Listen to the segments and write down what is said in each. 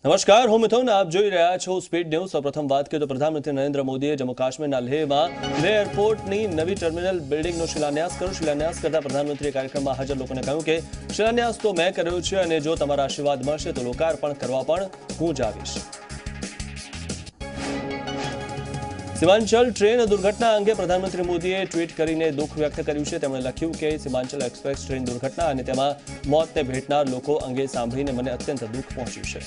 નમસ્કાર, હું મિથુન. આપ જોઈ રહ્યા છો સ્પીડ ન્યૂઝ. સૌપ્રથમ વાત કરીએ તો પ્રધાનમંત્રી નરેન્દ્ર મોદીએ જમ્મુ કાશ્મીરના લેહમાં લેહ એરપોર્ટની નવી ટર્મિનલ બિલ્ડિંગનો શિલાન્યાસ કર્યો. શિલાન્યાસ કરતા પ્રધાનમંત્રીએ કાર્યક્રમમાં હાજર લોકોને કહ્યું કે શિલાન્યાસ તો મેં કર્યો છે અને જો તમારા આશીર્વાદ મળશે તો લોકાર્પણ કરવા પણ હું જ આવીશ. સીમાંચલ ટ્રેન દુર્ઘટના અંગે પ્રધાનમંત્રી મોદીએ ટ્વીટ કરીને દુઃખ વ્યક્ત કર્યું છે. તેમણે લખ્યું કે સીમાંચલ એક્સપ્રેસ ટ્રેન દુર્ઘટના અને તેમાં મોતને ભેટનાર લોકો અંગે સાંભળીને મને અત્યંત દુઃખ પહોંચ્યું છે.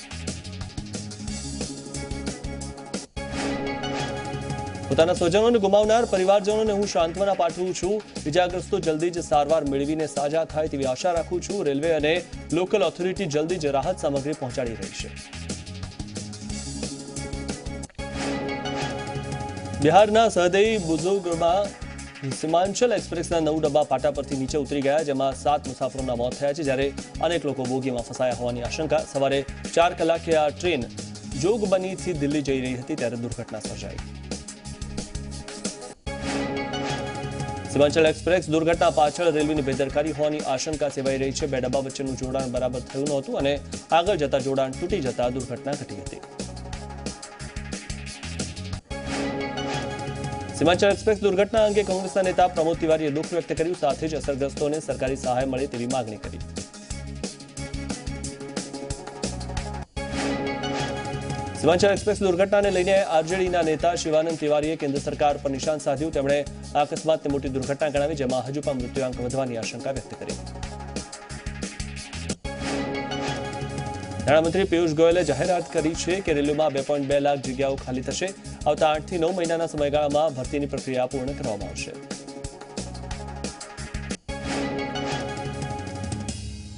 પોતાના સ્વજનોને ગુમાવનાર પરિવારજનોને હું સાંત્વના પાઠવું છું. ઇજાગ્રસ્તો જલ્દી જ સારવાર મેળવીને સાજા થાય તેવી આશા રાખું છું. રેલવે અને લોકલ ઓથોરિટી જલ્દી જ રાહત સામગ્રી પહોંચાડી રહી છે. બિહારના સહદેઈ બુઝુર્ગમાં સીમાંચલ એક્સપ્રેસના 9 ડબ્બા પાટા પરથી નીચે ઉતરી ગયા, જેમાં 7 મુસાફરોના મોત થયા છે, જ્યારે અનેક લોકો બોગીમાં ફસાયા હોવાની આશંકા. સવારે 4 કલાકે આ ટ્રેન જોગબનીથી દિલ્હી જઈ રહી હતી ત્યારે દુર્ઘટના સર્જાઈ. સીમાંચલ એક્સપ્રેસ દુર્ઘટના પાછળ રેલવેની બેદરકારી હોવાની આશંકા સેવાઈ રહી છે. 2 ડબ્બા વચ્ચેનું જોડાણ બરાબર થયું નહોતું અને આગળ જતા જોડાણ તૂટી જતા દુર્ઘટના ઘટી હતી. સીમાંચલ એક્સપ્રેસ દુર્ઘટના અંગે કોંગ્રેસના નેતા પ્રમોદ તિવારીએ દુઃખ વ્યક્ત કર્યું. સાથે જ અસરગ્રસ્તોને સરકારી સહાય મળે તેવી માંગણી કરી. સીમાંચલ એક્સપ્રેસ દુર્ઘટનાને લઈને આરજેડીના નેતા શિવાનંદ તિવારીએ કેન્દ્ર સરકાર પર નિશાન સાધ્યું. તેમણે આ અકસ્માતને મોટી દુર્ઘટના ગણાવી, જેમાં હજુ પણ મૃત્યુઆંક વધવાની આશંકા વ્યક્ત કરી. નાણામંત્રી પિયુષ ગોયલે જાહેરાત કરી છે કે રેલવેમાં 2.2 લાખ જગ્યાઓ ખાલી થશે. આવતા 8 થી 9 મહિનાના સમયગાળામાં ભરતીની પ્રક્રિયા પૂર્ણ કરવામાં આવશે.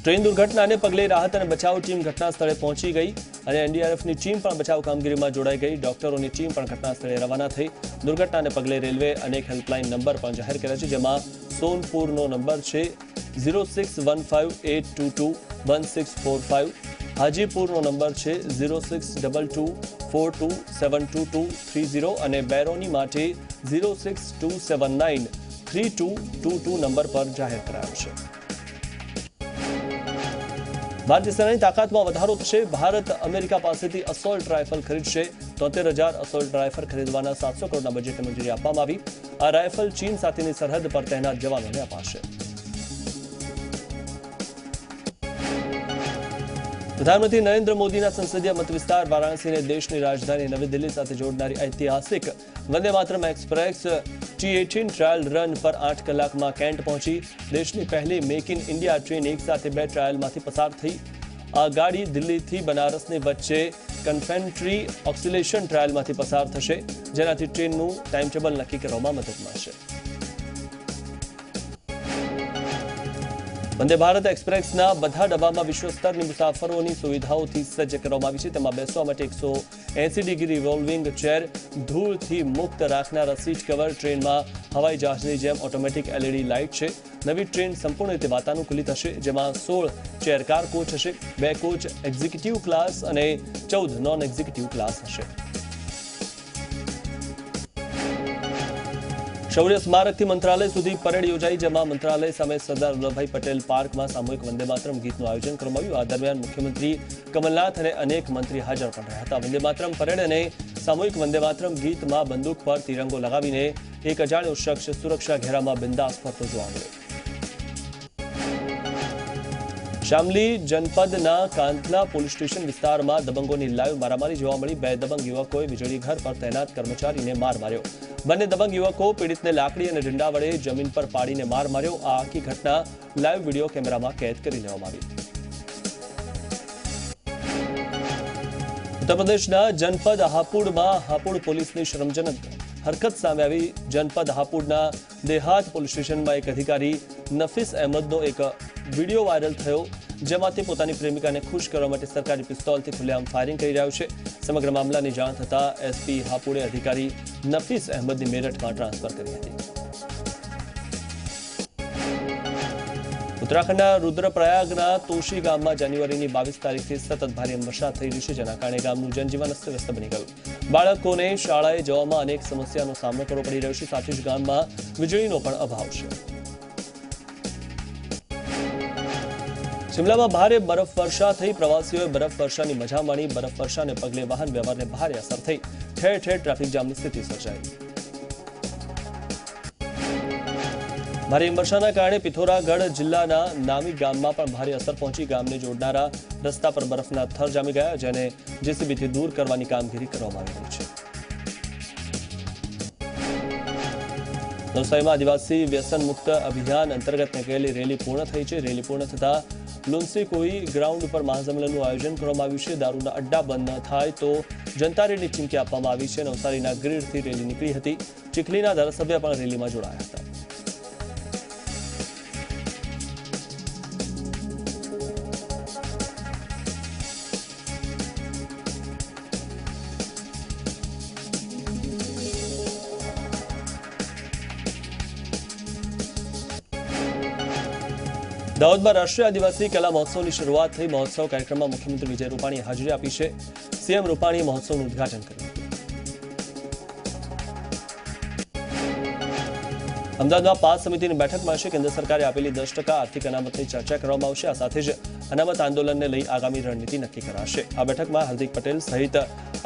ટ્રેન દુર્ઘટનાને પગલે રાહત અને બચાવ ટીમ ઘટના સ્થળે પહોંચી ગઈ અને એનડીઆરએફની ટીમ પણ બચાવ કામગીરીમાં જોડાઈ ગઈ. ડોક્ટરોની ટીમ પણ ઘટના સ્થળે રવાના થઈ. દુર્ઘટનાને પગલે રેલવે અનેક હેલ્પલાઇન નંબર પણ જાહેર કર્યા છે, જેમાં સોનપુરનો નંબર છે 061582211645, હાજીપુરનો નંબર છે 062242722230 અને બેરોની માટે 062793222 નંબર પર જાહેર કરાયો છે. ભારતીય સેનાની તાકાતમાં વધારો થશે. ભારત અમેરિકા પાસેથી અસોલ્ટ રાઇફલ ખરીદશે. 73,000 અસોલ્ટ રાઇફલ ખરીદવાના 700 કરોડના બજેટને મંજૂરી આપવામાં આવી. આ રાઇફલ ચીન સાથેની સરહદ પર તૈનાત જવાનોને અપાશે. પ્રધાનમંત્રી નરેન્દ્ર મોદીના સંસદીય મતવિસ્તાર વારાણસીને દેશની રાજધાની નવી દિલ્હી સાથે જોડનારી ઐતિહાસિક Vande Mataram express T18 trial run પર 8 કલાકમાં કેન્ટ પહોંચી. દેશની પહેલી મેક ઇન ઇન્ડિયા ટ્રેન એક સાથે 2 ટ્રાયલમાંથી પસાર થઈ. આ ગાડી દિલ્હીથી બનારસની વચ્ચે કન્ફેન્ટ્રી ઓક્સિલેશન ટ્રાયલમાંથી પસાર થશે, જેનાથી ટ્રેનનું ટાઈમટેબલ નક્કી કરવામાં મદદ મળશે. વંદે ભારત એક્સપ્રેસના બધા ડબ્બામાં વિશ્વસ્તરની મુસાફરોની સુવિધાઓથી સજ્જ કરવામાં આવી છે. તેમાં બેસવા માટે 180 ડિગ્રી રિવોલ્વિંગ ચેર, ધૂળથી મુક્ત રાખનારા સીટ કવર, ટ્રેનમાં હવાઈ જહાજની જેમ ઓટોમેટિક LED લાઇટ છે. નવી ટ્રેન સંપૂર્ણ રીતે વાતાનુકૂલિત હશે, જેમાં 16 ચેર કાર કોચ હશે, 2 કોચ એક્ઝિક્યુટિવ ક્લાસ અને 14 નોન એક્ઝિક્યુટિવ ક્લાસ હશે. શૌર્ય સ્મારકથી મંત્રાલય સુધી પરેડ યોજાઈ, જેમાં મંત્રાલય સામે સરદાર વલ્લભભાઈ પટેલ પાર્કમાં સામૂહિક વંદે માતરમ ગીતનું આયોજન કરવામાં આવ્યું. આ દરમિયાન મુખ્યમંત્રી કમલનાથ અને અનેક મંત્રી હાજર પણ રહ્યા હતા. વંદે માતરમ પરેડ અને સામૂહિક વંદે માતરમ ગીતમાં બંદૂક પર તિરંગો લગાવીને એક અજાણ્યો શખ્સ સુરક્ષા ઘેરામાં બિંદાસ ફરતો જોવા મળ્યો. શામલી જનપદના કાંતલા પોલીસ સ્ટેશન વિસ્તારમાં દબંગોની લાઈવ મારામારી જોવા મળી. 2 દબંગ યુવકોએ વીજળી ઘર પર તૈનાત કર્મચારીને માર માર્યો. બંને દબંગ યુવકો પીડિતને લાકડી અને ડંડા વડે જમીન પર પાડીને માર માર્યો. આ આખી ઘટના લાઈવ વિડીયો કેમેરામાં કેદ કરી લેવામાં આવી. ઉત્તર પ્રદેશના જનપદ હાપુડમાં હાપુડ પોલીસની શરમજનક હરકત સામે આવી. જનપદ હાપુડના દેહાત પોલીસ સ્ટેશનમાં એક અધિકારી નફીસ અહેમદનો એક વિડીયો વાયરલ થયો, જેમાં તે પોતાની પ્રેમિકાને ખુશ કરવા માટે સરકારી પિસ્તોલથી ખુલ્લેઆમ ફાયરિંગ કરી રહ્યો છે. સમગ્ર મામલાની જાણ થતાં એસપી હાપુડે અધિકારી નફીસ અહેમદની મેરઠમાં ટ્રાન્સફર કરી હતી. ઉત્તરાખંડના રુદ્રપ્રયાગના તોશી ગામમાં જાન્યુઆરીની 22 તારીખથી સતત ભારે વરસાદ થઈ રહ્યો છે, જેના કારણે ગામનું જનજીવન અસ્તવ્યસ્ત બની ગયું. બાળકોને શાળાએ જવામાં અનેક સમસ્યાનો સામનો કરવો પડી રહ્યો છે. સાથે જ ગામમાં વીજળીનો પણ અભાવ છે. શિમલામાં ભારે બરફવર્ષા થઈ, પ્રવાસીઓએ બરફવર્ષાની મજા માણી। બરફવર્ષાને પગલે વાહન વ્યવહારને ભારે અસર થઈ, ઠેર ઠેર ટ્રાફિક જામની સ્થિતિ સર્જાઈ। ભારે હિમવર્ષાના કારણે પિથોરાગઢ જિલ્લાના નામી ગામમાં પણ ભારે અસર પહોંચી। ગામને જોડનારા રસ્તા પર બરફના થર જામી ગયા, જેને જેસીબીથી દૂર કરવાની કામગીરી કરવામાં આવી રહી છે। નવસારીમાં આદિવાસી વ્યસન મુક્ત અભિયાન અંતર્ગત નીકળેલી રેલી પૂર્ણ થઈ છે। રેલી પૂર્ણ થતા લુન્સી કોઈ ગ્રાઉન્ડ ઉપર મહાસંમેલનનું આયોજન કરવામાં આવ્યું છે। દારૂના અડ્ડા બંધ ન થાય તો જનતા રેલીની ચીમકી આપવામાં આવી છે। નવસારીના ગ્રીડથી રેલી નીકળી હતી। ચીખલીના ધારાસભ્ય પણ રેલીમાં જોડાયા હતા। દાહોદમાં રાષ્ટ્રીય આદિવાસી કલા મહોત્સવની શરૂઆત થઈ। મહોત્સવ કાર્યક્રમમાં મુખ્યમંત્રી વિજય રૂપાણીએ હાજરી આપી છે। સીએમ રૂપાણીએ મહોત્સવનું ઉદ્ઘાટન કર્યું હતું। અમદાવાદમાં પાસ સમિતિની બેઠક મળશે। કેન્દ્ર સરકારે આપેલી 10% આર્થિક અનામતની ચર્ચા કરવામાં આવશે। આ સાથે જ અનામત આંદોલનને લઈ આગામી રણનીતિ નક્કી કરાશે। આ બેઠકમાં હાર્દિક પટેલ સહિત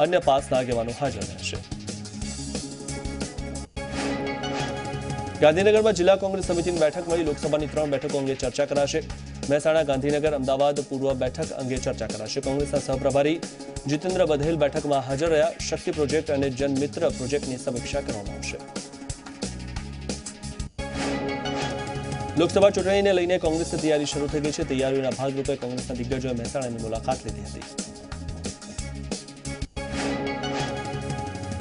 અન્ય પાસના આગેવાનો હાજર રહેશે। ગાંધીનગરમાં જિલ્લા કોંગ્રેસ સમિતિની બેઠક મળી। લોકસભાની 3 બેઠકો અંગે ચર્ચા કરાશે। મહેસાણા, ગાંધીનગર, અમદાવાદ પૂર્વ બેઠક અંગે ચર્ચા કરાશે। કોંગ્રેસના સહપ્રભારી જીતેન્દ્ર બધેલ બેઠકમાં હાજર રહ્યા। શક્તિ પ્રોજેક્ટ અને જનમિત્ર પ્રોજેક્ટની સમીક્ષા કરવામાં આવશે। લોકસભા ચૂંટણીને લઈને કોંગ્રેસની તૈયારી શરૂ થઈ ગઈ છે। તૈયારીઓના ભાગરૂપે કોંગ્રેસના દિગ્ગજોએ મહેસાણાની મુલાકાત લીધી હતી।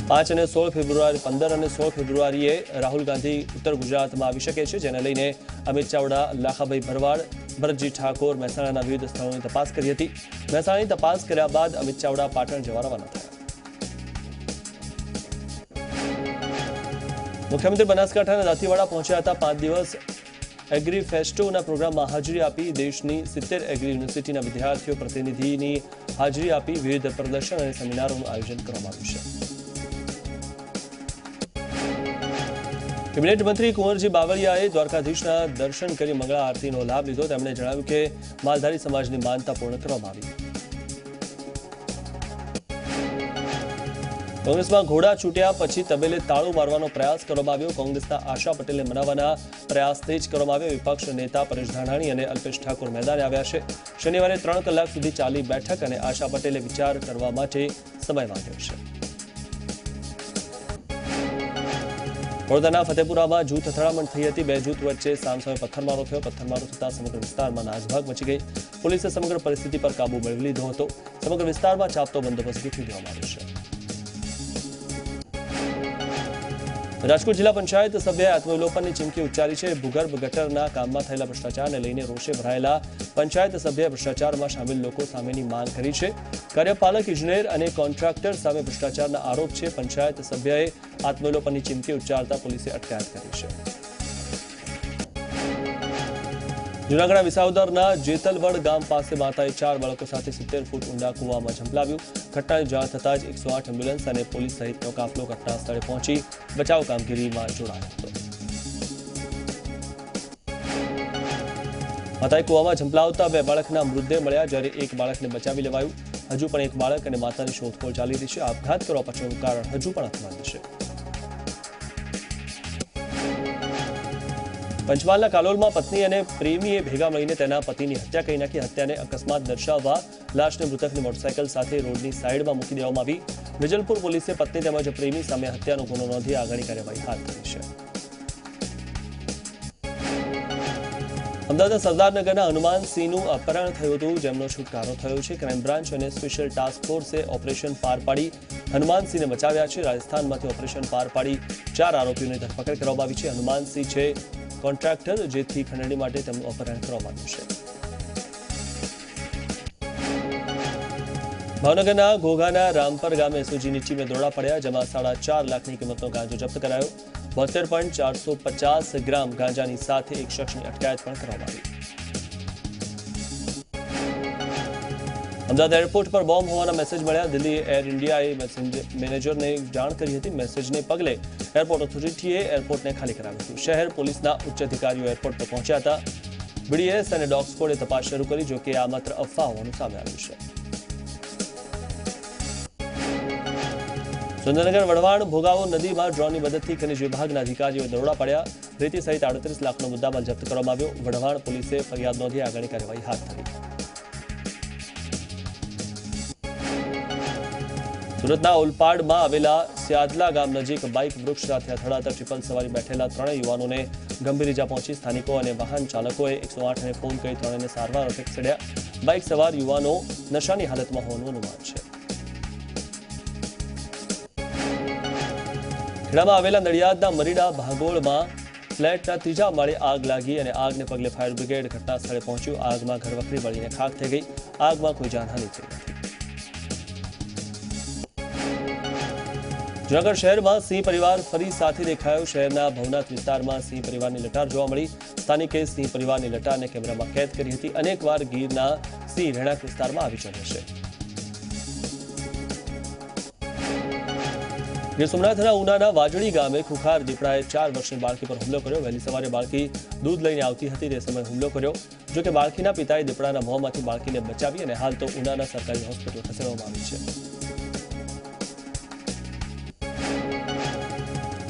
5 અને 16 ફેબ્રુઆરી 15 અને 16 ફેબ્રુઆરીએ રાહુલ ગાંધી ઉત્તર ગુજરાતમાં આવી શકે છે, જેને લઈને અમિત ચાવડા, લાખાભાઈ ભરવાડ, ભરતજી ઠાકોર મહેસાણાના વિવિધ સ્થળોની તપાસ કરી હતી। મહેસાણાની તપાસ કર્યા બાદ અમિત ચાવડા પાટણ જવા રવાના થયા। મુખ્યમંત્રી બનાસકાંઠાના દાંતીવાડા પહોંચ્યા હતા। 5 દિવસ એગ્રી ફેસ્ટોના પ્રોગ્રામમાં હાજરી આપી। દેશની 70 એગ્રી યુનિવર્સિટીના વિદ્યાર્થીઓ પ્રતિનિધિની હાજરી આપી। વિવિધ પ્રદર્શન અને સેમિનારોનું આયોજન કરવામાં આવ્યું છે। કેબિનેટ મંત્રી કુંવરજી બાવળિયાએ દ્વારકાધીશના દર્શન કરી મંગળા આરતીનો લાભ લીધો। તેમણે જણાવ્યું કે માલધારી સમાજની માનતા પૂર્ણ કરવામાં આવી। કોંગ્રેસમાં ઘોડા છૂટ્યા પછી તબેલે તાળું મારવાનો પ્રયાસ કરવામાં આવ્યો। કોંગ્રેસના આશા પટેલને મનાવવાના પ્રયાસ તેજ કરવામાં આવ્યો। વિપક્ષ નેતા પરેશ ધાનાણી અને અલ્પેશ ઠાકોર મેદાને આવ્યા છે। શનિવારે 3 કલાક સુધી ચાલી બેઠક અને આશા પટેલે વિચાર કરવા માટે સમય માંગ્યો છે। વડોદરાના ફતેપુરામાં જૂથ અથડામણ થઈ હતી। 2 જૂથ વચ્ચે સામસામે પથ્થરમારો થયો। પથ્થરમારો થતા સમગ્ર વિસ્તારમાં નાસભાગ મચી ગઈ। પોલીસે સમગ્ર પરિસ્થિતિ પર કાબુ મેળવી લીધો હતો। સમગ્ર વિસ્તારમાં ચાંપતો બંદોબસ્ત ગોઠવી દેવામાં આવ્યો છે। રાજકોટ જિલ્લા પંચાયત સભ્યએ આત્મવિલોપનની ચીમકી ઉચ્ચારી છે। ભૂગર્ભ ગટરના કામમાં થયેલા ભ્રષ્ટાચારને લઈને રોષે ભરાયેલા પંચાયત સભ્યએ ભ્રષ્ટાચારમાં સામેલ લોકો સામેની માંગ કરી છે। કાર્યપાલક ઇજનેર અને કોન્ટ્રાક્ટર સામે ભ્રષ્ટાચારના આરોપ છે। પંચાયત સભ્યએ આત્મવિલોપનની ચીમકી ઉચ્ચારતા પોલીસે અટકાયત કરી છે। જૂનાગઢના વિસાવદરના જેતલવડ ગામ પાસે માતાએ 4 બાળકો સાથે 70 ફૂટ ઊંડા કૂવામાં ઝંપલાવ્યું। ઘટનાની જાણ થતાં જ 108 એમ્બ્યુલન્સ અને પોલીસ સહિતનો કાફલો ઘટના સ્થળે પહોંચી બચાવ કામગીરીમાં જોડાયો હતો। માતાએ કૂવામાં ઝંપલાવતા 2 બાળકના મૃતદેહ મળ્યા, જ્યારે 1 બાળકને બચાવી લેવાયું। હજુ પણ 1 બાળક અને માતાની શોધખોળ ચાલી રહી છે। આપઘાત કરવા પાછળનું કારણ હજુ પણ અકબંધ છે। પંચમહાલના કાલોલમાં પત્ની અને પ્રેમીએ ભેગા મળીને તેના પતિની હત્યા કરી નાખી। હત્યાને અકસ્માત દર્શાવવા લાશને મૃતકની મોટરસાયકલ સાથે રોડની સાઈડમાં મૂકી દેવામાં આવી। વિજલપુર પોલીસે પત્ની તેમજ પ્રેમી સામે હત્યાનો ગુનો નોંધી આગળની કાર્યવાહી હાથ ધરી છે। અમદાવાદના સરદારનગરના હનુમાનસિંહનું અપહરણ થયું હતું, જેમનો છુટકારો થયો છે। ક્રાઇમ બ્રાન્ચ અને સ્પેશિયલ ટાસ્ક ફોર્સે ઓપરેશન પાર પાડી હનુમાનસિંહને બચાવ્યા છે। રાજસ્થાનમાંથી ઓપરેશન પાર પાડી 4 આરોપીઓની ધરપકડ કરવામાં આવી છે। હનુમાનસિંહ છે કોન્ટ્રાક્ટર, જેથી ખંડણી માટે તેમનું અપહરણ કરવામાં આવ્યું છે। ભાવનગરના ઘોઘાના રામપર ગામે એસઓજીની ટીમે દરોડા પડ્યા, જેમાં 4.5 લાખની કિંમતનો ગાંજો જપ્ત કરાયો। 72.450 ગ્રામ ગાંજાની સાથે એક શખ્સની અટકાયત પણ કરવામાં આવી। અમદાવાદ એરપોર્ટ પર બોમ્બ હોવાના મેસેજ મળ્યા। દિલ્હી એર ઇન્ડિયાએ મેનેજરને જાણ કરી હતી। મેસેજને પગલે એરપોર્ટ ઓથોરિટીએ એરપોર્ટને ખાલી કરાવ્યું હતું। શહેર પોલીસના ઉચ્ચ અધિકારીઓ એરપોર્ટ પર પહોંચ્યા હતા। બીડીએસ અને ડોગ સ્કોડે તપાસ શરૂ કરી, જોકે આ માત્ર અફવા હોવાનું સામે આવ્યું છે. સુરેન્દ્રનગર વઢવાણ ભોગાવો નદીમાં ડ્રોનની મદદથી ખનિજ વિભાગના અધિકારીઓએ દરોડા પાડ્યા. રેતી સહિત 38 લાખનો મુદ્દામાલ જપ્ત કરવામાં આવ્યો. વઢવાણ પોલીસે ફરિયાદ નોંધી આગળની કાર્યવાહી હાથ ધરી. સુરતના ઓલપાડમાં આવેલા સ્યાદલા ગામ નજીક બાઇક વૃક્ષ સાથે અથડાતા ટ્રિપલ સવારી બેઠેલા 3 યુવાનોને ગંભીર ઇજા પહોંચી. સ્થાનિકો અને વાહન ચાલકોએ 108ને ફોન કરી 3ને સારવાર અર્થે ખસેડ્યા. બાઇક સવાર યુવાનો નશાની હાલતમાં હોવાનું અનુમાન છે. ખેડામાં આવેલા નડિયાદના મરીડા ભાગોળમાં ફ્લેટના 3જા માળે આગ લાગી અને આગને પગલે ફાયર બ્રિગેડ ઘટના સ્થળે પહોંચ્યું. આગમાં ઘરવખરી બળીને ખાખ થઈ ગઈ. આગમાં કોઈ જાનહાનિ થઈ નથી. જૂનાગઢ શહેરમાં સિંહ પરિવાર ફરી સાથે દેખાયો. શહેરના ભવનાથ વિસ્તારમાં સિંહ પરિવારની લટાર જોવા મળી. સ્થાનિકે સિંહ પરિવારની લટારને કેમેરામાં કેદ કરી હતી. અનેકવાર ગીરના સિંહ રહેણાંક વિસ્તારમાં આવી ચડ્યો છે. ગીર સોમનાથના ઉનાના વાજળી ગામે ખુખાર દીપડાએ 4 વર્ષની બાળકી પર હુમલો કર્યો. વહેલી સવારે બાળકી દૂધ લઈને આવતી હતી તે સમયે હુમલો કર્યો. જોકે બાળકીના પિતાએ દીપડાના મોંમાંથી બાળકીને બચાવી અને હાલ તો ઉનાના સરકારી હોસ્પિટલ ખસેડવામાં આવી છે.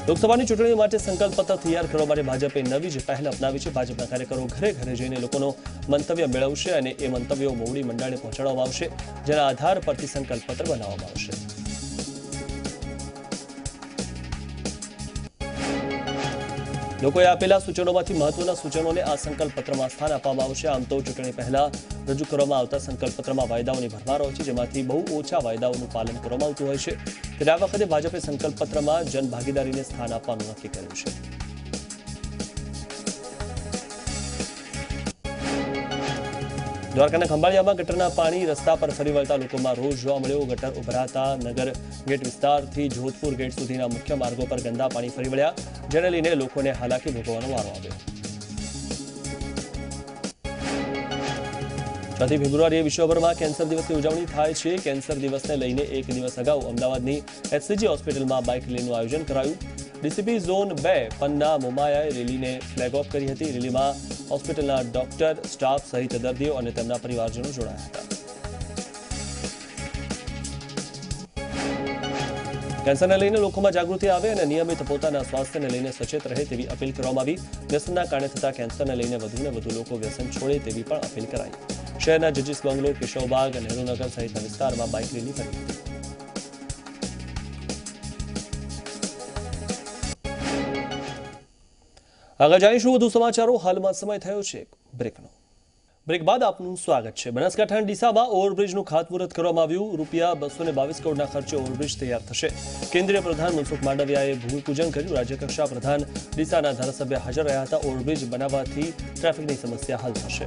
લોકસભાની ચૂંટણી માટે સંકલ્પ પત્ર તૈયાર કરવા માટે ભાજપે નવી જ પહેલ અપનાવી છે. ભાજપના કાર્યકરો ઘરે ઘરે જઈને લોકોનો મંતવ્ય મેળવશે અને એ મંતવ્યો મોવડી મંડળને પહોંચાડવામાં આવશે, જેના આધાર પરથી સંકલ્પ પત્ર બનાવવામાં આવશે. લોકોએ આપેલા સૂચનોમાંથી મહત્વના સૂચનોને આ સંકલ્પ પત્રમાં સ્થાન આપવામાં આવશે. આમ તો ચૂંટણી પહેલા રજૂ કરવામાં આવતા સંકલ્પ પત્રમાં વાયદાઓની ભરમાર હોય છે, જેમાંથી બહુ ઓછા વાયદાઓનું પાલન કરવામાં આવતું હોય છે. ત્યારે આ વખતે ભાજપે સંકલ્પ પત્રમાં જનભાગીદારીને સ્થાન આપવાનું નક્કી કર્યું છે. દ્વારકાના ખંભાળિયામાં ગટરના પાણી રસ્તા પર ફરી વળતા લોકોમાં રોષ જોવા મળ્યો. ગટર ઉભરાતા નગર ગેટ વિસ્તારથી જોધપુર ગેટ સુધીના મુખ્ય માર્ગો પર ગંદા પાણી ફરી વળ્યા, જેને લઈને લોકોને હાલાકી ભોગવવાનો વારો આવ્યો. 4 ફેબ્રુઆરીએ વિશ્વભરમાં કેન્સર દિવસની ઉજવણી થાય છે. કેન્સર દિવસને લઈને એક દિવસ અગાઉ અમદાવાદની એચસીજી હોસ્પિટલમાં બાઇક રેલીનું આયોજન કરાયું. ડીસીપી ઝોન 2 પન્ના મોમાયાએ રેલીને ફ્લેગ ઓફ કરી હતી. રેલીમાં હોસ્પિટલના ડોક્ટર, સ્ટાફ સહિત દર્દીઓ અને તેમના પરિવારજનો જોડાયા હતા. કેન્સરને લઈને લોકોમાં જાગૃતિ આવે અને નિયમિત પોતાના સ્વાસ્થ્યને લઈને સચેત રહે તેવી અપીલ કરવામાં આવી. વ્યસનના કારણે થતા કેન્સરને લઈને વધુને વધુ લોકો વ્યસન છોડે તેવી પણ અપીલ કરાઈ. શહેરના જજીસ બંગલો, કેશવબાગ, નહેરુનગર સહિતના વિસ્તારમાં બાઇક રેલી કરી હતી. આગળ જાણીશું વધુ સમાચારો. હાલમાં સમય થયો છે બ્રેકનો. બ્રેક બાદ આપનું સ્વાગત છે. બનાસકાંઠાના ડીસામાં ઓવરબ્રિજનું ખાતમુહૂર્ત કરવામાં આવ્યું. ₹222 કરોડના ખર્ચે ઓવરબ્રિજ તૈયાર થશે. કેન્દ્રીય પ્રધાન મનસુખ માંડવિયાએ ભૂમિપૂજન કર્યું. રાજ્યકક્ષા પ્રધાન ડીસાના ધારાસભ્ય હાજર રહ્યા હતા. ઓવરબ્રિજ બનાવવાથી ટ્રાફિકની સમસ્યા હલ થશે.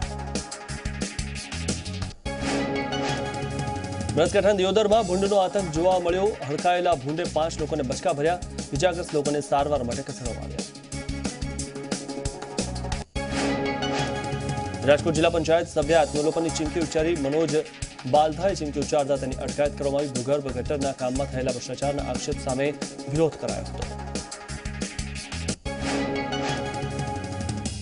બનાસકાંઠાના દિયોદરમાં ભૂંડનો આતંક જોવા મળ્યો. હડકાયેલા ભૂંડે 5 લોકોને બચકા ભર્યા. ઇજાગ્રસ્ત લોકોને સારવાર માટે ખસેડવામાં આવ્યા. રાજકોટ જિલ્લા પંચાયત સભ્ય આત્મલોપનની ચીમકી ઉચ્ચારી. મનોજ બાલધાએ ચીમકી ઉચ્ચારતા તેની અટકાયત કરવામાં આવી. ભૂગર્ભ ગટરના કામમાં થયેલા ભ્રષ્ટાચારના આક્ષેપ સામે વિરોધ કરાયો હતો.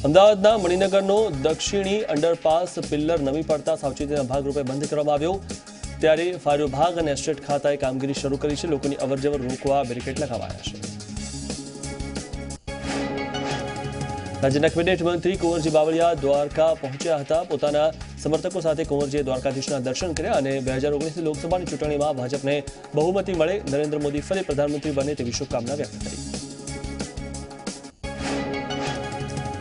અમદાવાદના મણિનગરનો દક્ષિણી અંડરપાસ પિલ્લર નમી પડતા સાવચેતીના ભાગરૂપે બંધ કરવામાં આવ્યો. ત્યારે ફાયર વિભાગ અને એસ્ટેટ ખાતાએ કામગીરી શરૂ કરી છે. લોકોની અવરજવર રોકવા બેરિકેડ લગાવાયા છે. રાજ્યના કેબિનેટ મંત્રી કુંવરજી બાવળિયા દ્વારકા પહોંચ્યા હતા. પોતાના સમર્થકો સાથે કુંવરજીએ દ્વારકાધીશના દર્શન કર્યા અને 2019 લોકસભાની ચૂંટણીમાં ભાજપને બહુમતી મળે, નરેન્દ્ર મોદી ફરી પ્રધાનમંત્રી બને તેવી શુભકામના વ્યક્ત કરી.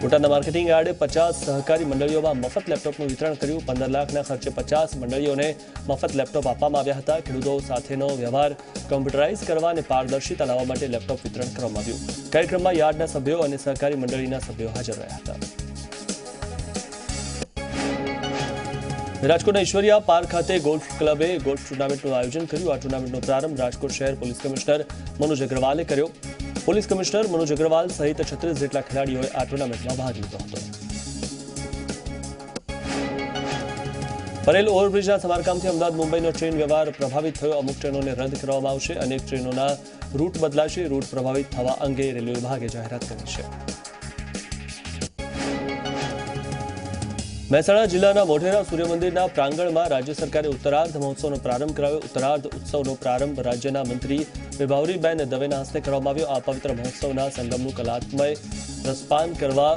બોટાદના માર્કેટિંગ યાર્ડે 50 સહકારી મંડળીઓમાં મફત લેપટોપનું વિતરણ કર્યું. 15 લાખના ખર્ચે 50 મંડળીઓને મફત લેપટોપ આપવામાં આવ્યા હતા. ખેડૂતો સાથેનો વ્યવહાર કમ્પ્યુટરાઇઝ કરવા અને પારદર્શિતા લાવવા માટે લેપટોપ વિતરણ કરવામાં આવ્યું. કાર્યક્રમમાં યાર્ડના સભ્યો અને સહકારી મંડળીના સભ્યો હાજર રહ્યા હતા. રાજકોટના ઈશ્વરિયા પાર્ક ખાતે ગોલ્ફ ક્લબે ગોલ્ફ ટુર્નામેન્ટનું આયોજન કર્યું. આ ટુર્નામેન્ટનો પ્રારંભ રાજકોટ શહેર પોલીસ કમિશનર મનોજ અગ્રવાલે કર્યો. પોલીસ કમિશનર મનોજ અગ્રવાલ સહિત 36 જેટલા ખેલાડીઓએ આ ટુર્નામેન્ટમાં ભાગ લીધો હતો. પરેલ ઓવરબ્રિજના સમારકામથી અમદાવાદ મુંબઈનો ટ્રેન વ્યવહાર પ્રભાવિત થયો. અમુક ટ્રેનોને રદ કરવામાં આવશે. અનેક ટ્રેનોના રૂટ બદલાશે. રૂટ પ્રભાવિત થવા અંગે રેલવે વિભાગે જાહેરાત કરી છે. મહેસાણા જિલ્લાના મોઢેરા સૂર્યમંદિરના પ્રાંગણમાં રાજ્ય સરકારે ઉત્તરાર્ધ મહોત્સવનો પ્રારંભ કરાવ્યો. ઉત્તરાર્ધ ઉત્સવનો પ્રારંભ રાજ્યના મંત્રી વિભાવરીબેન દવેના હસ્તે કરવામાં આવ્યો. આ પવિત્ર મહોત્સવના સંગમનું કલાત્મય રસપાન કરવા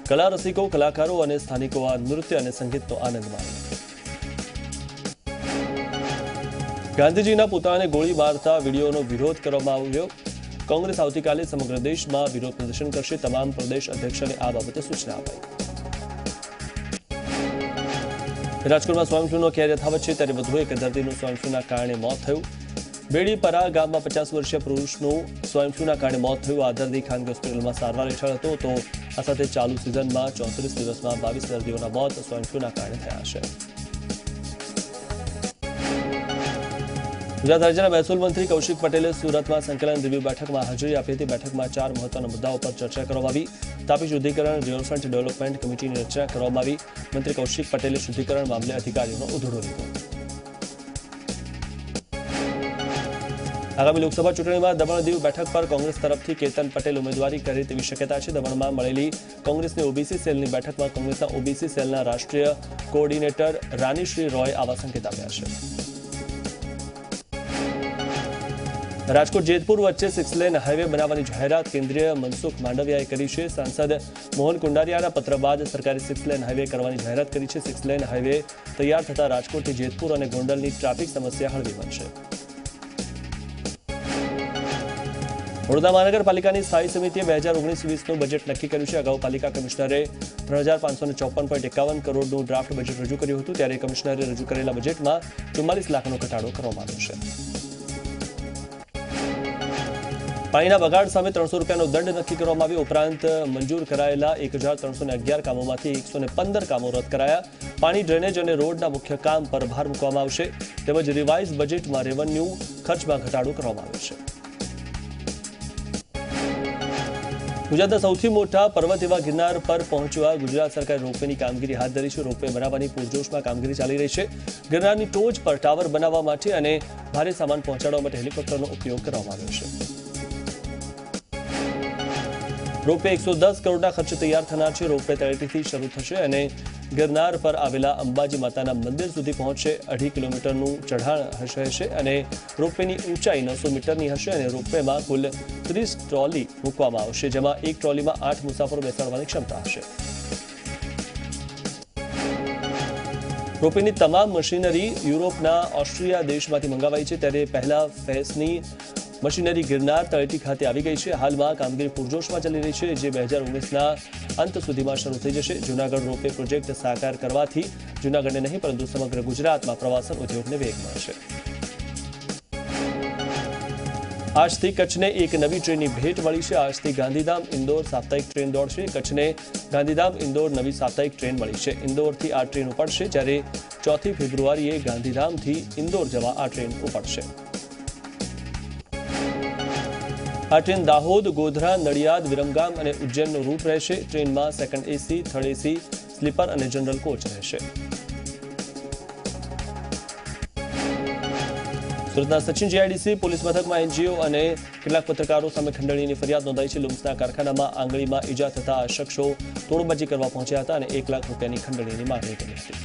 કલા રસિકો, કલાકારો અને સ્થાનિકો આ નૃત્ય અને સંગીતનો આનંદ માણ્યો. ગાંધીજીના પુતળાને ગોળી મારતા વિડીયોનો વિરોધ કરવામાં આવ્યો. કોંગ્રેસ આવતીકાલે સમગ્ર દેશમાં વિરોધ પ્રદર્શન કરશે. તમામ પ્રદેશ અધ્યક્ષને આ બાબતે સૂચના અપાઈ. રાજકોટમાં સ્વાઇન ફ્લૂનો કેર યથાવત છે, ત્યારે વધુ એક દર્દીનું સ્વાઇન ફ્લૂના કારણે મોત થયું. બેડીપરા ગામમાં 50 વર્ષીય પુરુષનું સ્વાઇન ફ્લૂના કારણે મોત થયું. આ દર્દી ખાનગી હોસ્પિટલમાં સારવાર હેઠળ હતો. તો આ સાથે ચાલુ સિઝનમાં 34 દિવસમાં 22 દર્દીઓના મોત સ્વાઇન ફ્લૂના કારણે થયા છે. ગુજરાત રાજ્યના મહેસૂલ મંત્રી કૌશિક પટેલે સુરતમાં સંકલન રિવ્યુ બેઠકમાં હાજરી આપી હતી. બેઠકમાં 4 મહત્વના મુદ્દાઓ પર ચર્ચા કરવામાં આવી. તાપી શુદ્ધિકરણ રિવરફ્રન્ટ ડેવલપમેન્ટ કમિટીની રચના કરવામાં આવી. મંત્રી કૌશિક પટેલે શુદ્ધિકરણ મામલે અધિકારીઓનો ઉધડો લીધો. આગામી લોકસભા ચૂંટણીમાં દમણ દીવ બેઠક પર કોંગ્રેસ તરફથી કેતન પટેલ ઉમેદવારી કરે તેવી શક્યતા છે. દમણમાં મળેલી કોંગ્રેસની ઓબીસી સેલની બેઠકમાં કોંગ્રેસના ઓબીસી સેલના રાષ્ટ્રીય કોઓર્ડિનેટર રાનીશ્રી રોય આવા સંકેત આપ્યા છે. રાજકોટ જેતપુર વચ્ચે 6 લેન હાઈવે બનાવવાની જાહેરાત કેન્દ્રીય મનસુખ માંડવિયાએ કરી છે. સાંસદ મોહન કુંડારિયાના પત્ર બાદ સરકારે 6 લેન હાઈવે કરવાની જાહેરાત કરી છે. 6 લેન હાઈવે તૈયાર થતા રાજકોટથી જેતપુર અને ગોંડલની ટ્રાફિક સમસ્યા હળવી બનશે. વડોદરા મહાનગરપાલિકાની સ્થાયી સમિતિએ 2019-20નું બજેટ નક્કી કર્યું છે. અગાઉ પાલિકા કમિશનરે 3554.51 કરોડનું ડ્રાફ્ટ બજેટ રજૂ કર્યું હતું, ત્યારે કમિશનરે રજૂ કરેલા બજેટમાં 44 લાખનો ઘટાડો કરવામાં આવ્યો છે. પાણીના બગાડ સામે 300 રૂપિયાનો દંડ નક્કી કરવામાં આવ્યો. ઉપરાંત મંજૂર કરાયેલા 1311 કામોમાંથી 115 કામો રદ કરાયા. પાણી, ડ્રેનેજ અને રોડના મુખ્ય કામ પર ભાર મૂકવામાં આવશે. તેમજ રિવાઇઝ બજેટમાં રેવન્યુ ખર્ચમાં ઘટાડો કરવામાં આવ્યો છે. ગુજરાતના સૌથી મોટા પર્વત એવા ગિરનાર પર પહોંચવા ગુજરાત સરકારે રોપવેની કામગીરી હાથ ધરી છે. રોપવે બનાવવાની પૂરજોશમાં કામગીરી ચાલી રહી છે. ગિરનારની ટોચ પર ટાવર બનાવવા માટે અને ભારે સામાન પહોંચાડવા માટે હેલિકોપ્ટરનો ઉપયોગ કરવામાં આવ્યો છે. રોપવે 110 કરોડના ખર્ચે તૈયાર થનાર છે. રોપવે તળેટીથી શરૂ થશે અને ગિરનાર પર આવેલા અંબાજી માતાના મંદિર સુધી પહોંચશે. 2.5 કિલોમીટરનું ચઢાણ હશે અને રોપવેની ઊંચાઈ 900 મીટરની હશે અને રોપવેમાં કુલ 30 ટ્રોલી મૂકવામાં આવશે, જેમાં એક ટ્રોલીમાં 8 મુસાફરો બેસાડવાની ક્ષમતા હશે. રોપવેની તમામ મશીનરી યુરોપના ઓસ્ટ્રિયા દેશમાંથી મંગાવાઈ છે, ત્યારે પહેલા ફેઝની મશીનરી ગિરનાર તળેટી ખાતે આવી ગઈ છે. હાલમાં કામગીરી પૂરજોશમાં ચાલી રહી છે, જે 2019ના અંત સુધીમાં શરૂ થઈ જશે. જૂનાગઢ રોપવે પ્રોજેક્ટ સાકાર કરવાથી જૂનાગઢને નહીં પરંતુ સમગ્ર ગુજરાતમાં પ્રવાસન ઉદ્યોગને વેગ મળશે. આજથી કચ્છને એક નવી ટ્રેનની ભેટ મળી છે. આજથી ગાંધીધામ ઇન્દોર સાપ્તાહિક ટ્રેન દોડશે. કચ્છને ગાંધીધામ ઇન્દોર નવી સાપ્તાહિક ટ્રેન મળી છે. ઇન્દોરથી આ ટ્રેન ઉપડશે, જ્યારે 4 ફેબ્રુઆરીએ ગાંધીધામથી ઇન્દોર જવા આ ટ્રેન ઉપડશે. આ ટ્રેન દાહોદ, ગોધરા, નડિયાદ, વિરમગામ અને ઉજ્જૈનનો રૂટ રહેશે. ટ્રેનમાં second AC, third AC, sleeper અને જનરલ કોચ રહેશે. સુરતના સચિન જીઆઈડીસી પોલીસ મથકમાં એનજીઓ અને કેટલાક પત્રકારો સામે ખંડણીની ફરિયાદ નોંધાઈ છે. લુમ્સના કારખાનામાં આંગળીમાં ઈજા થતા આ શખ્સો તોડબાજી કરવા પહોંચ્યા હતા અને 1 લાખ રૂપિયાની ખંડણીની માંગણી કરી હતી.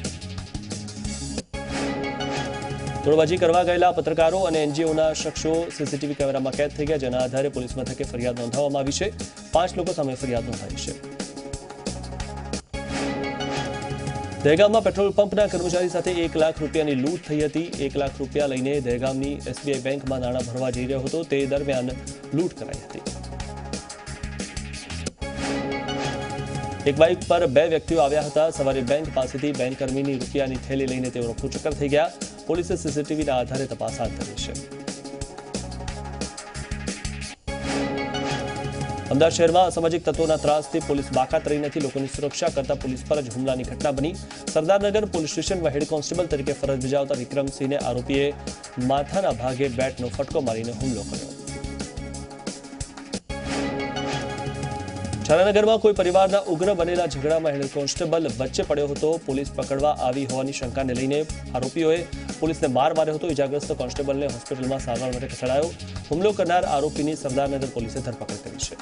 તોડબાજી કરવા ગયેલા પત્રકારો અને એનજીઓના શખ્સો સીસીટીવી કેમેરામાં કેદ થઈ ગયા, જેના આધારે પોલીસ મથકે ફરિયાદ નોંધાવવામાં આવી છે. 5 લોકો સામે ફરિયાદ નોંધાઈ છે. દહેગામમાં પેટ્રોલ પંપના કર્મચારી સાથે 1 લાખ રૂપિયાની લૂંટ થઈ હતી. 1 લાખ રૂપિયા લઈને દહેગામની એસબીઆઈ બેંકમાં નાણાં ભરવા જઈ રહ્યો હતો, તે દરમિયાન લૂંટ કરાઈ હતી. એક બાઇક પર 2 વ્યક્તિઓ આવ્યા હતા. સવારે બેંક પાસેથી બેંકકર્મીની રૂપિયાની થેલી લઈને તેઓ રફુચક્કર થઈ ગયા. પોલીસે સીસીટીવીના આધારે તપાસ હાથ ધરી છે. અમદાવાદ શહેરમાં અસામાજિક તત્વોના ત્રાસથી પોલીસ બાકાત રહી નથી. લોકોની સુરક્ષા કરતા પોલીસ પર જ હુમલાની ઘટના બની. સરદારનગર પોલીસ સ્ટેશનમાં હેડ કોન્સ્ટેબલ તરીકે ફરજ બજાવતા વિક્રમસિંહને આરોપીએ માથાના ભાગે બેટનો ફટકો મારીને હુમલો કર્યો. છારાનગરમાં કોઈ પરિવારના ઉગ્ર બનેલા ઝઘડામાં હેડ કોન્સ્ટેબલ વચ્ચે પડ્યો હતો. પોલીસ પકડવા આવી હોવાની શંકાને લઈને આરોપીઓએ પોલીસને માર માર્યો હતો. ઇજાગ્રસ્ત કોન્સ્ટેબલને હોસ્પિટલમાં સારવાર માટે ખસેડાયો. હુમલો કરનાર આરોપીની સરદારનગર પોલીસે ધરપકડ કરી છે.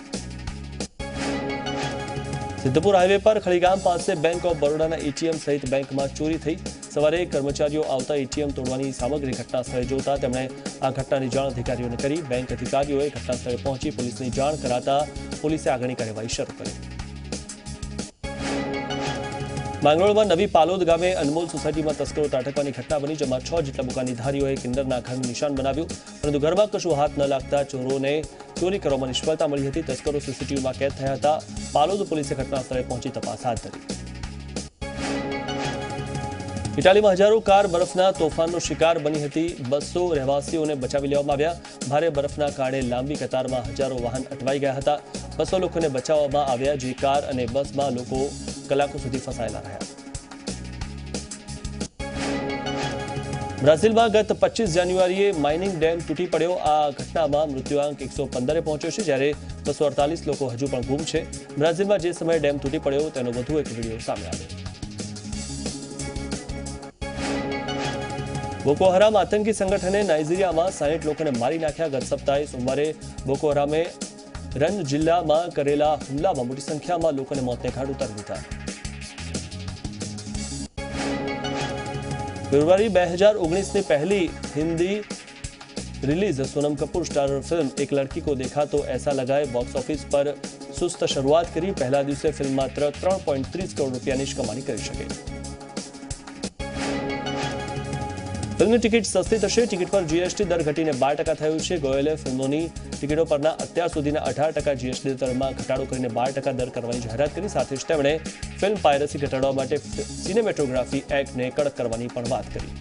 સિદ્ધપુર હાઈવે પર ખળીગામ પાસે બેંક ઓફ બરોડાના એટીએમ સહિત બેંકમાં ચોરી થઈ। સવારે કર્મચારીઓ આવતા એટીએમ તોડવાની સામગ્રી ઘટના સ્થળે જોતા તેમણે આ ઘટનાની જાણ અધિકારીઓને કરી। બેંક અધિકારીઓએ ઘટના સ્થળે પહોંચી પોલીસને જાણ કરાતા પોલીસે આગળની કાર્યવાહી શરૂ કરી। માંગરોળમાં નવી પાલોદ ગામે અનમોલ સોસાયટીમાં તસ્કરો ત્રાટકવાની ઘટના બની, જેમાં 6 જેટલા બુકાનીધારીઓએ કિન્નરના ઘરનું નિશાન બનાવ્યું, પરંતુ ઘરમાં કશું હાથ ન લાગતા ચોરોને ચોરી કરવામાં નિષ્ફળતા મળી હતી। તસ્કરો સીસીટીવીમાં કેદ થયા હતા। પાલોદ પોલીસે ઘટના સ્થળે પહોંચી તપાસ હાથ ધરી। ઇટાલીમાં હજારો કાર બરફના તોફાનનો શિકાર બની હતી। 200 રહેવાસીઓને બચાવી લેવામાં આવ્યા। ભારે બરફના કારણે લાંબી કતારમાં હજારો વાહન અટવાઈ ગયા હતા। 200 લોકોને બચાવવામાં આવ્યા, જે કાર અને બસમાં લોકો કલાકો સુધી ફસાયેલા રહ્યા। બ્રાઝિલમાં ગત 25 જાન્યુઆરીએ માઇનિંગ ડેમ તૂટી પડ્યો। આ ઘટનામાં મૃત્યુઆંક 115 પહોંચ્યો છે, જ્યારે 248 લોકો હજુ પણ ગુમ છે। બ્રાઝિલમાં જે સમયે ડેમ તૂટી પડ્યો તેનો વધુ એક વિડીયો સામે આવ્યો। બોકો હરામ આતંકી સંગઠને નાઇજીરિયામાં 60 લોકોને મારી નાખ્યા। ગત સપ્તાહે સોમવારે બોકો હરામે રન જિલ્લામાં કરેલા હુમલામાં મોટી સંખ્યામાં લોકોને મોતને ઘાટ ઉતારી દીધા। ફેબ્રુઆરી 2019ની પહેલી Hindi release Sonam Kapoor starrer film एक लड़की को देखा तो ऐसा लगाए बॉक्स ऑफिस पर सुस्त शुरुआत करी। पहला दिवसे फिल्म मात्र 3.30 करोड़ રૂપિયાની જ કમાણી કરી શકે। ફિલ્મની ટિકિટ સસ્તી થશે। ટિકિટ પર જીએસટી દર ઘટીને 12% થયું છે। ગોયલે ફિલ્મોની ટિકિટો પરના અત્યાર સુધીના 18% જીએસટી દરમાં ઘટાડો કરીને 12% દર કરવાની જાહેરાત કરી। સાથે જ તેમણે ફિલ્મ પાયરસી ઘટાડવા માટે સિનેમેટોગ્રાફી એક્ટને કડક કરવાની પણ વાત કરી।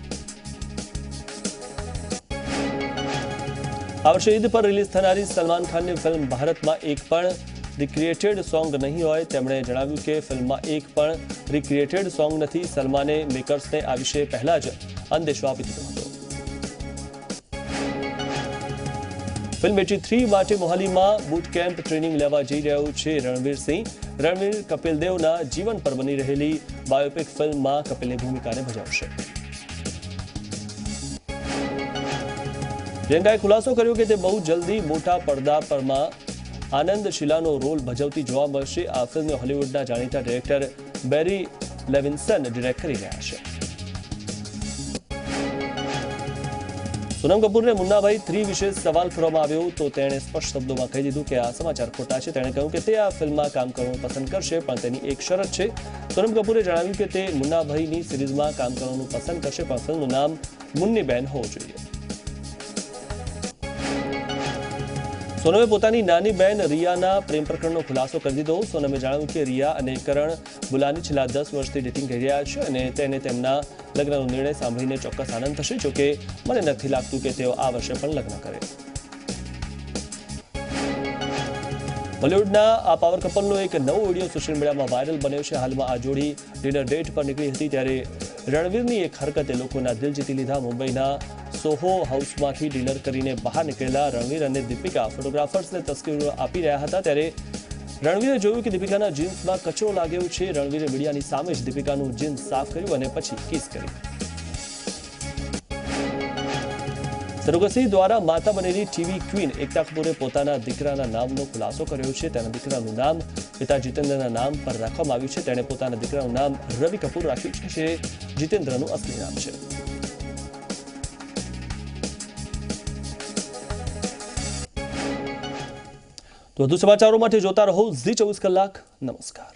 આ વર્ષે ઈદ પર રિલીઝ થનારી સલમાન ખાનની ફિલ્મ ભારતમાં એક પણ રિક્રિએટેડ સોંગ નહીં હોય। તેમણે જણાવ્યું કે ફિલ્મમાં એક પણ રિક્રિએટેડ સોંગ નથી। સલમાને મેકર્સને આ વિશે પહેલા જ અંદેશો આપી દીધો હતો। ફિલ્મ 83 માટે મોહાલીમાં બૂટ કેમ્પ ટ્રેનિંગ લેવા જઈ રહ્યો છે રણવીર સિંહ। રણવીર કપિલ દેવના જીવન પર બની રહેલી બાયોપિક ફિલ્મમાં કપિલની ભૂમિકાને ભજવશે। પ્રિયંકાએ ખુલાસો કર્યો કે તે બહુ જલ્દી મોટા પડદા પરમાં આનંદ શીલાનો રોલ ભજવતી જોવા મળશે। આ ફિલ્મને હોલિવૂડના જાણીતા ડિરેક્ટર બેરી લેવિન્સન ડિરેક્ટ કરી રહ્યા છે। સોનમ કપૂરને મુન્નાભાઈ 3 વિશે સવાલ કરવામાં આવ્યો તો તેણે સ્પષ્ટ શબ્દોમાં કહી દીધું કે આ સમાચાર ખોટા છે। તેણે કહ્યું કે તે આ ફિલ્મમાં કામ કરવાનું પસંદ કરશે, પણ તેની એક શરત છે। સોનમ કપૂરે જણાવ્યું કે તે મુન્નાભાઈની સિરીઝમાં કામ કરવાનું પસંદ કરશે, પણ ફિલ્મનું નામ મુન્ની બેન હોવું જોઈએ। સોનમે પોતાની નાની બહેન રિયાના પ્રેમ પ્રકરણનો ખુલાસો કરી દીધો। સોનમે જણાવ્યું કે રિયા અને કરણ બુલાની છેલ્લા 10 વર્ષથી ડેટિંગ કરી રહ્યા છે અને તેને તેમના લગ્નનો નિર્ણય સાંભળીને ચોક્કસ આનંદ થશે। જોકે મને નથી લાગતું કે તેઓ આ વર્ષે પણ લગ્ન કરે। બોલિવૂડના આ પાવર કપલનો એક નવો વિડીયો સોશિયલ મીડિયામાં વાયરલ બન્યો છે। હાલમાં આ જોડી ડિનર ડેટ પર નીકળી હતી, ત્યારે રણવીરની એક હરકતે લોકોના દિલ જીતી લીધા। મુંબઈના સોહો હાઉસમાંથી ડિનર કરીને બહાર નીકળેલા રણવીર અને દીપિકા ફોટોગ્રાફર્સને તસવીરો આપી રહ્યા હતા, ત્યારે રણવીરે જોયું કે દીપિકાના જીન્સમાં કચરો લાગ્યો છે। રણવીરે મીડિયાની સામે જ દીપિકાનું જીન્સ સાફ કર્યું અને પછી કિસ કરી। સરોગસી દ્વારા માતા બનેલી ટીવી ક્વીન એકતા કપૂરે પોતાના દીકરાના નામનો ખુલાસો કર્યો છે। તેના દીકરાનું નામ પિતા જીતેન્દ્રના નામ પર રાખવામાં આવ્યું છે। તેણે પોતાના દીકરાનું નામ રવિ કપૂર રાખ્યું છે, જે જીતેન્દ્રનું અસલી નામ છે। તો વધુ સમાચારો માટે જોતા રહો ઝી 24 કલાક। નમસ્કાર।